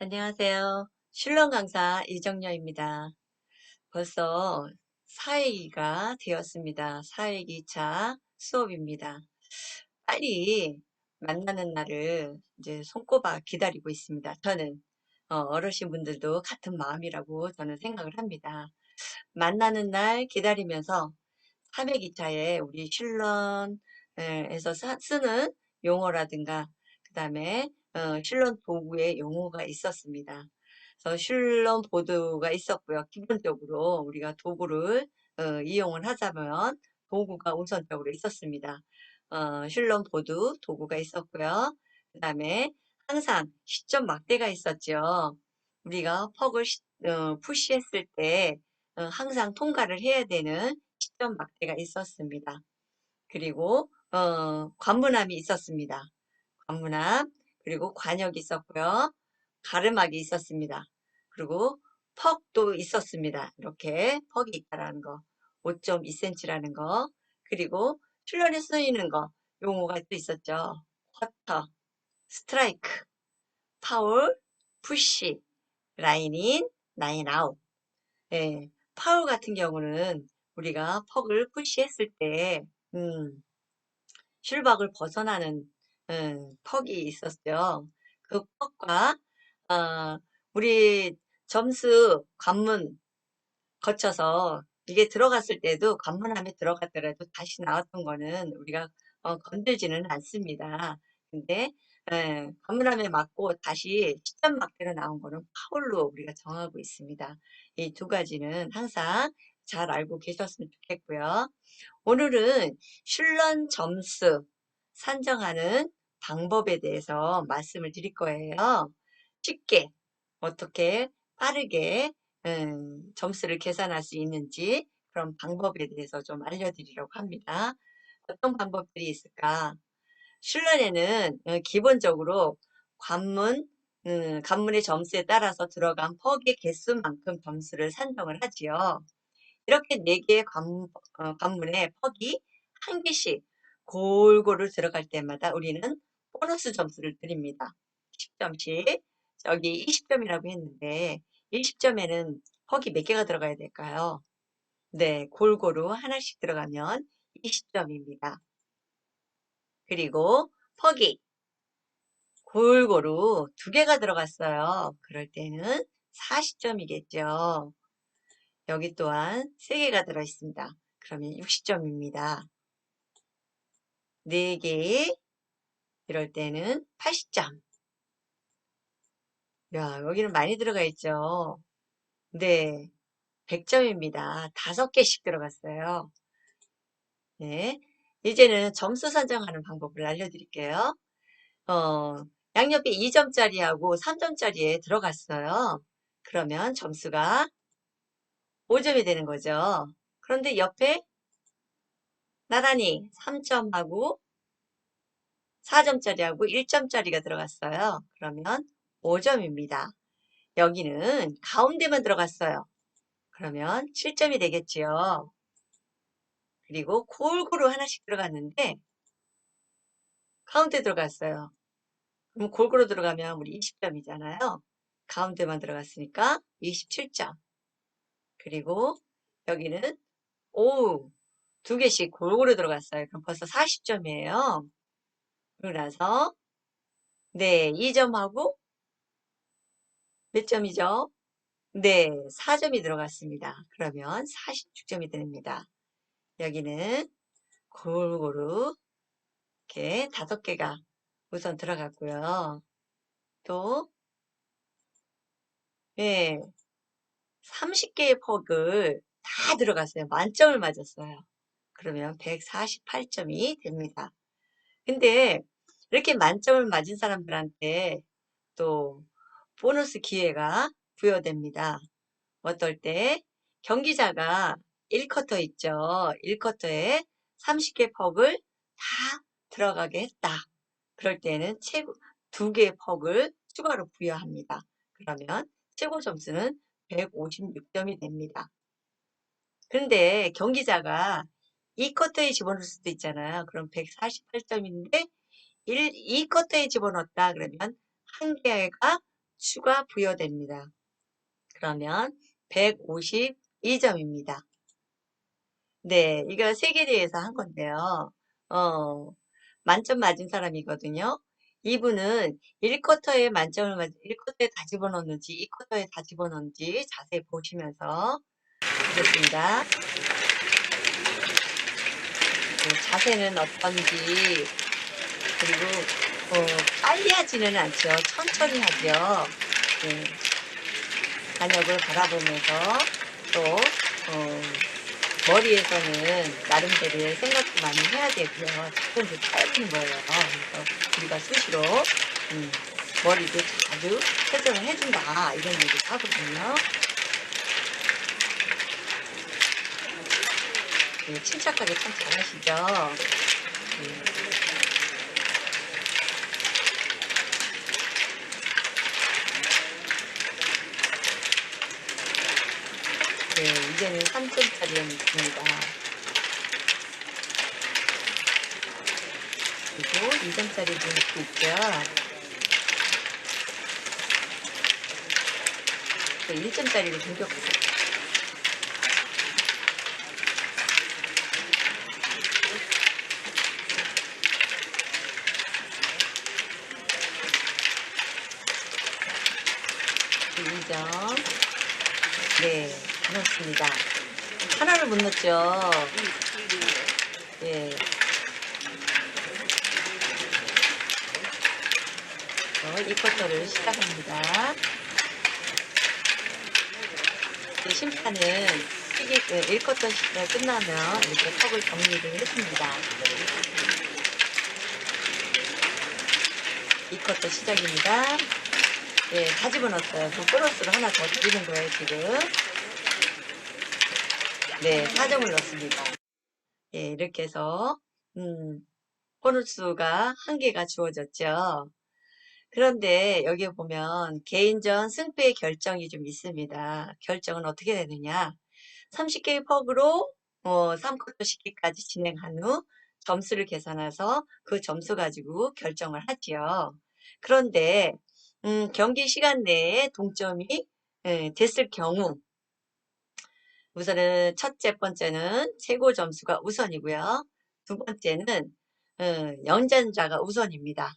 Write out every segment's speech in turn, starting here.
안녕하세요. 슐럼 강사 이정녀입니다. 벌써 4회기가 되었습니다. 4회기 차 수업입니다. 빨리 만나는 날을 이제 손꼽아 기다리고 있습니다. 저는 어르신분들도 같은 마음이라고 저는 생각을 합니다. 만나는 날 기다리면서 3회기 차에 우리 슐럼에서 쓰는 용어라든가 그다음에 슐럼 도구의 용어가 있었습니다. 그래서 슐럼 보드가 있었고요. 기본적으로 우리가 도구를 이용을 하자면 도구가 우선적으로 있었습니다. 슐럼 보드 도구가 있었고요. 그다음에 항상 시점 막대가 있었죠. 우리가 퍽을 푸시했을 때 항상 통과를 해야 되는 시점 막대가 있었습니다. 그리고 관문함이 있었습니다. 관문함, 그리고 관역이 있었고요. 가르막이 있었습니다. 그리고 퍽도 있었습니다. 이렇게 퍽이 있다라는 거, 5.2cm라는 거, 그리고 슐런에 쓰이는 거, 용어가 또 있었죠. 쿼터, 스트라이크, 파울, 푸시, 라인인, 라인 아웃. 예, 파울 같은 경우는 우리가 퍽을 푸시했을 때, 슐박을 벗어나는 퍽이 있었죠. 그 퍽과 우리 점수 관문 거쳐서 이게 들어갔을 때도 관문함에 들어갔더라도 다시 나왔던 거는 우리가 건들지는 않습니다. 근데 관문함에 맞고 다시 시점 막대로 나온 거는 파울로 우리가 정하고 있습니다. 이 두 가지는 항상 잘 알고 계셨으면 좋겠고요. 오늘은 슐런 점수 산정하는 방법에 대해서 말씀을 드릴 거예요. 쉽게 어떻게 빠르게 점수를 계산할 수 있는지 그런 방법에 대해서 좀 알려드리려고 합니다. 어떤 방법들이 있을까? 슐런에는 기본적으로 관문의 점수에 따라서 들어간 퍽의 개수만큼 점수를 산정을 하지요. 이렇게 4개의 관문에 퍽이 한 개씩 골고루 들어갈 때마다 우리는 보너스 점수를 드립니다. 10점씩. 여기 20점이라고 했는데 20점에는 퍽이 몇 개가 들어가야 될까요? 네, 골고루 하나씩 들어가면 20점입니다. 그리고 퍽이 골고루 2개가 들어갔어요. 그럴 때는 40점이겠죠. 여기 또한 3개가 들어있습니다. 그러면 60점입니다. 4개, 이럴 때는 80점. 야, 여기는 많이 들어가 있죠. 네, 100점입니다. 5개씩 들어갔어요. 네, 이제는 점수 산정하는 방법을 알려드릴게요. 어, 양옆에 2점짜리하고 3점짜리에 들어갔어요. 그러면 점수가 5점이 되는 거죠. 그런데 옆에 나란히 3점하고 4점짜리하고 1점짜리가 들어갔어요. 그러면 5점입니다. 여기는 가운데만 들어갔어요. 그러면 7점이 되겠지요. 그리고 골고루 하나씩 들어갔는데 가운데 들어갔어요. 그럼 골고루 들어가면 우리 20점이잖아요. 가운데만 들어갔으니까 27점. 그리고 여기는 오, 2개씩 골고루 들어갔어요. 그럼 벌써 40점이에요. 그러고 나서 네, 2점하고 몇 점이죠? 네, 4점이 들어갔습니다. 그러면 46점이 됩니다. 여기는 골고루 이렇게 5개가 우선 들어갔고요. 또, 예, 30개의 퍽을 다 들어갔어요. 만점을 맞았어요. 그러면 148점이 됩니다. 근데 이렇게 만점을 맞은 사람들한테 또 보너스 기회가 부여됩니다. 어떨 때 경기자가 1쿼터 있죠. 1쿼터에 30개 퍽을 다 들어가게 했다. 그럴 때는 최고 2개의 퍽을 추가로 부여합니다. 그러면 최고 점수는 156점이 됩니다. 그런데 경기자가 2쿼터에 집어넣을 수도 있잖아요. 그럼 148점인데 2쿼터에 집어넣었다 그러면 한 개가 추가 부여됩니다. 그러면 152점입니다. 네, 이거 세계대회에서 한 건데요. 어, 만점 맞은 사람이거든요. 이분은 1쿼터에 만점을 맞은 1쿼터에 다 집어넣는지 2쿼터에 다 집어넣는지 자세히 보시면서 보겠습니다. 자세는 어떤지, 그리고 빨리 하지는 않죠. 천천히 하죠. 네, 단역을 바라보면서 또 머리에서는 나름대로의 생각도 많이 해야 되고요. 답변도 짧은 거예요. 그래서 우리가 수시로 머리도 자주 회전을 해준다 이런 얘기도 하거든요. 네, 침착하게 참 잘하시죠. 네. 네, 이제는 3점짜리에 묻습니다. 그리고 2점짜리도 묻고 있죠. 네, 1점짜리로 공격하세요. 네, 2점. 네, 넣었습니다. 하나를 못 넣었죠. 예. 이 쿼터를 시작합니다. 심판은 1쿼터가 끝나면 이렇게 턱을 정리를 했습니다. 2쿼터 시작입니다. 예, 다 집어넣었어요. 그 보너스로 하나 더 드리는 거예요, 지금. 네, 4점을 넣습니다. 예, 이렇게 해서, 보너스가 한 개가 주어졌죠. 그런데 여기 보면 개인전 승패의 결정이 좀 있습니다. 결정은 어떻게 되느냐. 30개의 퍽으로 3쿼터 시기까지 진행한 후 점수를 계산해서 그 점수 가지고 결정을 하지요. 그런데 경기 시간 내에 동점이 됐을 경우 우선은 첫째 번째는 최고 점수가 우선이고요. 두 번째는 연전자가 우선입니다.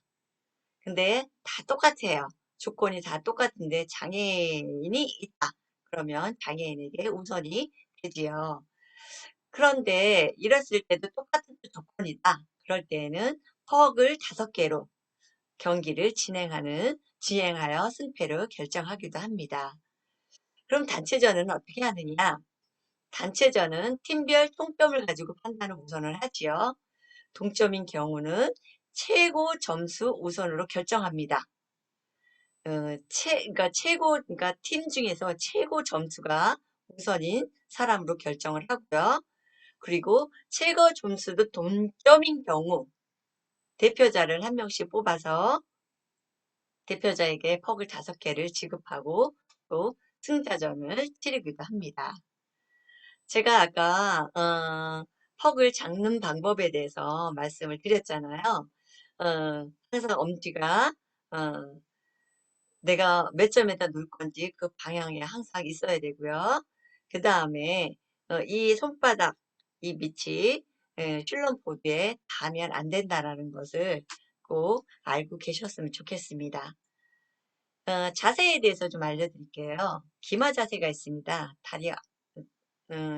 근데 다 똑같아요. 조건이 다 똑같은데 장애인이 있다. 그러면 장애인에게 우선이 되지요. 그런데 이랬을 때도 똑같은 조건이다. 그럴 때에는 퍽을 5개로 경기를 진행하여 승패를 결정하기도 합니다. 그럼 단체전은 어떻게 하느냐? 단체전은 팀별 통점을 가지고 판단을 우선을 하지요. 동점인 경우는 최고 점수 우선으로 결정합니다. 그러니까 팀 중에서 최고 점수가 우선인 사람으로 결정을 하고요. 그리고 최고 점수도 동점인 경우 대표자를 한 명씩 뽑아서 대표자에게 퍽을 5개를 지급하고 또 승자전을 치르기도 합니다. 제가 아까 퍽을 잡는 방법에 대해서 말씀을 드렸잖아요. 항상 엄지가 내가 몇 점에다 놓을 건지 그 방향에 항상 있어야 되고요. 그 다음에 이 손바닥, 이 밑이 슐럼 보드에 닿으면 안 된다라는 것을 꼭 알고 계셨으면 좋겠습니다. 자세에 대해서 좀 알려드릴게요. 기마 자세가 있습니다. 다리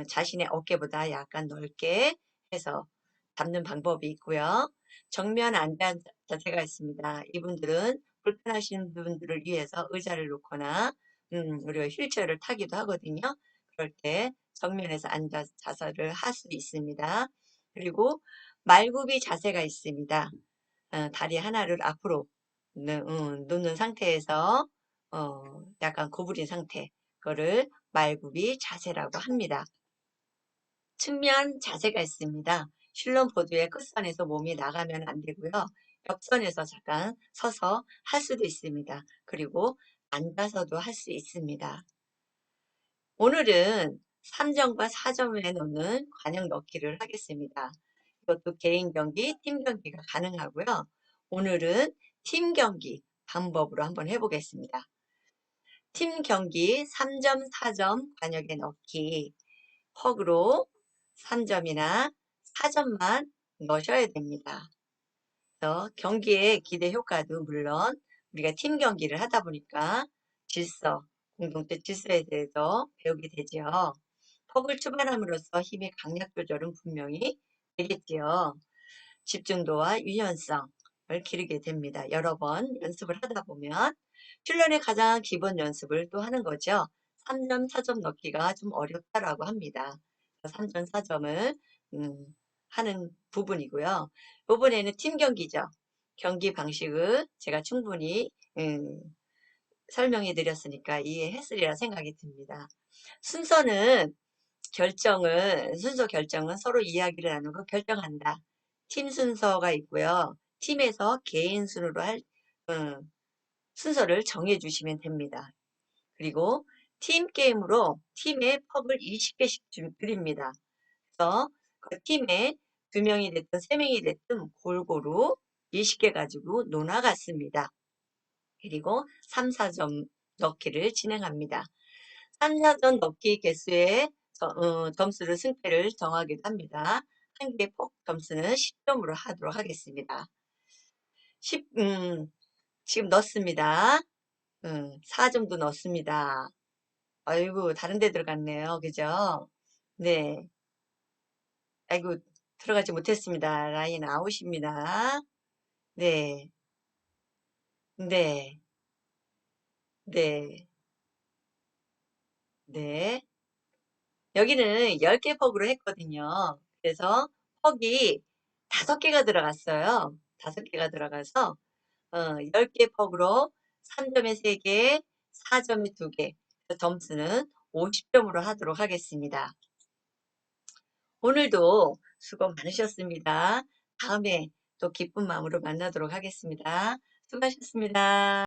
자신의 어깨보다 약간 넓게 해서 잡는 방법이 있고요. 정면 안전 자세가 있습니다. 이분들은 불편하신 분들을 위해서 의자를 놓거나 우리가 휠체어를 타기도 하거든요. 그럴 때 정면에서 앉아 자세를 할 수 있습니다. 그리고 말굽이 자세가 있습니다. 다리 하나를 앞으로 놓는 상태에서 약간 구부린 상태, 그거를 말굽이 자세라고 합니다. 측면 자세가 있습니다. 슐럼 보드의 끝선에서 몸이 나가면 안 되고요. 옆선에서 잠깐 서서 할 수도 있습니다. 그리고 앉아서도 할 수 있습니다. 오늘은 3점과 4점에 넣는 관역 넣기를 하겠습니다. 이것도 개인 경기, 팀 경기가 가능하고요. 오늘은 팀 경기 방법으로 한번 해보겠습니다. 팀 경기 3점, 4점 관역에 넣기. 퍽으로 3점이나 4점만 넣으셔야 됩니다. 그래서 경기의 기대 효과도 물론 우리가 팀 경기를 하다 보니까 질서, 공동체 질서에 대해서 배우게 되지요. 퍽을 추발함으로써 힘의 강약 조절은 분명히 되겠지요. 집중도와 유연성을 기르게 됩니다. 여러 번 연습을 하다 보면 훈련의 가장 기본 연습을 또 하는 거죠. 3점, 4점 넣기가 좀 어렵다라고 합니다. 3점, 4점을 하는 부분이고요. 이번에는 팀 경기죠. 경기 방식을 제가 충분히 설명해 드렸으니까 이해했으리라 생각이 듭니다. 순서는 순서 결정은 서로 이야기를 나누고 결정한다. 팀 순서가 있고요. 팀에서 개인 순으로 할 순서를 정해 주시면 됩니다. 그리고 팀 게임으로 팀에 펍을 20개씩 드립니다. 그래서 그 팀에 2명이 됐든 3명이 됐든 골고루 20개 가지고 놀아갔습니다. 그리고 3, 4점 넣기를 진행합니다. 3, 4점 넣기 개수의 점수를 승패를 정하기도 합니다. 한 개의 폭 점수는 10점으로 하도록 하겠습니다. 10, 지금 넣습니다. 4점도 넣습니다. 아이고, 다른 데 들어갔네요. 그죠? 네. 아이고, 들어가지 못했습니다. 라인 아웃입니다. 네. 네. 네. 네. 여기는 10개 퍽으로 했거든요. 그래서 퍽이 5개가 들어갔어요. 5개가 들어가서 10개 퍽으로 3점에 3개, 4점에 2개. 점수는 50점으로 하도록 하겠습니다. 오늘도 수고 많으셨습니다. 다음에 또 기쁜 마음으로 만나도록 하겠습니다. 수고하셨습니다.